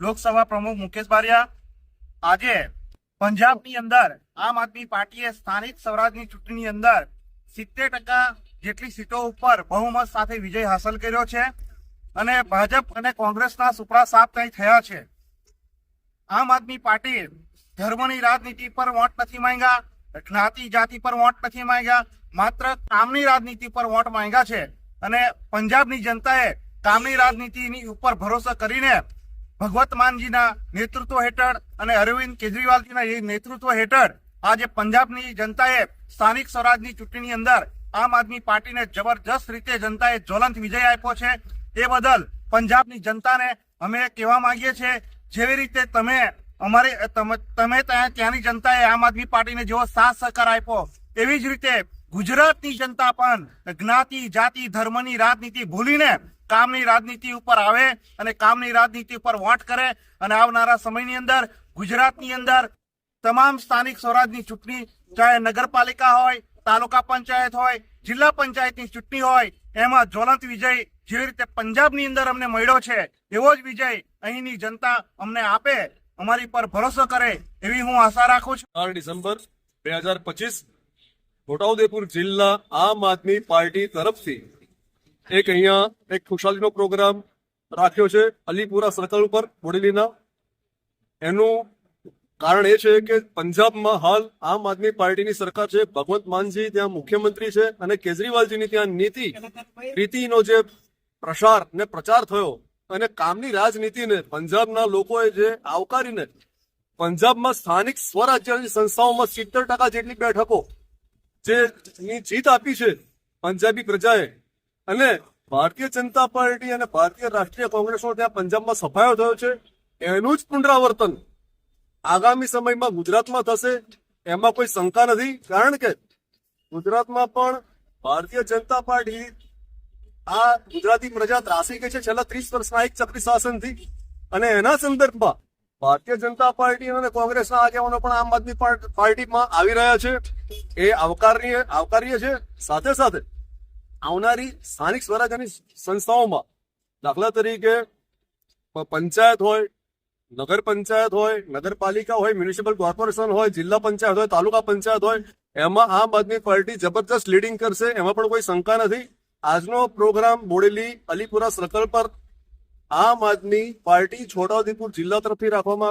લોકસભા પ્રમુખ મુકેશ બારિયા। આજે પંજાબની અંદર આમ આદમી પાર્ટીએ સ્થાનિક સ્વરાજની ચૂંટણીની અંદર 70% જેટલી સીટો ઉપર બહુમત સાથે વિજય હાંસલ કર્યો છે અને ભાજપ અને કોંગ્રેસના સુપડા સાફ કંઈ થયા છે। આમ આદમી પાર્ટી ધર્મની રાજનીતિ પર વોટ નથી માંગ્યા, જ્ઞાતિ જાતિ પર વોટ નથી માંગ્યા, માત્ર કામની રાજનીતિ પર વોટ માંગ્યા છે અને પંજાબની જનતાએ કામની રાજનીતિની ઉપર ભરોસો કરીને ભગવત માનજીના નેતૃત્વ હેઠળ અને અરવિંદ કેજરીવાલજીના નેતૃત્વ હેઠળ આજે પંજાબની જનતાએ સ્થાનિક સ્વરાજની ચૂંટણીની અંદર આમ આદમી પાર્ટીને જબરજસ્ત રીતે જનતાએ જ્વલંત વિજય આપ્યો છે। એ બદલ પંજાબની જનતાને અમે કહેવા માંગીએ છીએ, જેવી રીતે તમે ત્યાંની જનતાએ આમ આદમી પાર્ટીને જેવો સાથ સહકાર આપ્યો, એવી જ રીતે ગુજરાતની જનતા પણ જ્ઞાતિ જાતિ ધર્મની રાજનીતિ ભૂલીને કામની રાજનીતિ ઉપર આવે અને કામની રાજનીતિ ઉપર વોટ કરે અને આવનારા સમયની અંદર ગુજરાતની અંદર તમામ સ્થાનિક સ્વરાજની ચૂંટણી, ચાહે નગરપાલિકા હોય, તાલુકા પંચાયત હોય, જિલ્લા પંચાયતની ચૂંટણી હોય, એમાં જ્વલંત વિજય જેવી રીતે પંજાબની અંદર અમને મળ્યો છે એવો જ વિજય અહીંની જનતા અમને આપે, અમારી પર ભરોસો કરે એવી હું આશા રાખું છું। 4 ડિસેમ્બર 2025 છોટાઉદેપુર જિલ્લા આમ આદમી પાર્ટી તરફથી અહીંયા એક ખુશાલીનો પ્રોગ્રામ રાખ્યો છે અલીપુરા સર્કલ ઉપર બોડેલીના। એનું કારણ એ છે કે પંજાબમાં હાલ આમ આદમી પાર્ટીની સરકાર છે, ભગવત માનજી ત્યાં મુખ્યમંત્રી છે અને કેજરીવાલજીની ત્યાં રીતિનો જે પ્રસાર ને પ્રચાર થયો અને કામની રાજનીતિને પંજાબના લોકોએ જે આવકારીને પંજાબમાં સ્થાનિક સ્વરાજ્યની સંસ્થાઓમાં 70% જેટલી બેઠકો જેની જીત આપી છે પંજાબી પ્રજાએ અને ભારતીય જનતા પાર્ટી અને ભારતીય રાષ્ટ્રીય કોંગ્રેસનો ત્યાં પંજાબમાં સફાયો થયો છે, એનું જ પુનરાવર્તન આગામી સમયમાં ગુજરાતમાં થશે એમાં કોઈ શંકા નથી। કારણ કે ગુજરાતમાં પણ ભારતીય જનતા પાર્ટી આ ગુજરાતી પ્રજા ત્રાસી ગઈ છે છેલ્લા 30 વર્ષના એક ચક્રી શાસનથી અને એના સંદર્ભમાં ભારતીય જનતા પાર્ટી અને કોંગ્રેસના આગેવાનો પણ આમ આદમી પાર્ટીમાં આવી રહ્યા છે, એ આવકારીએ છે। સાથે સાથે આવનારી સ્થાનિક સ્વરાજ્યની સંસ્થાઓમાં દાખલા તરીકે પંચાયત હોય, નગર પંચાયત હોય, નગરપાલિકા હોય, મ્યુનિસિપલ કોર્પોરેશન હોય, જિલ્લા પંચાયત હોય, તાલુકા પંચાયત હોય, એમાં આમ આદમી પાર્ટી જબરદસ્ત લીડિંગ કરશે, એમાં પણ કોઈ શંકા નથી। આજનો પ્રોગ્રામ બોડેલી અલીપુરા સર્કલ પર આમ આદમી પાર્ટી છોટાઉદેપુર જિલ્લા તરફથી રાખવામાં આવ્યો।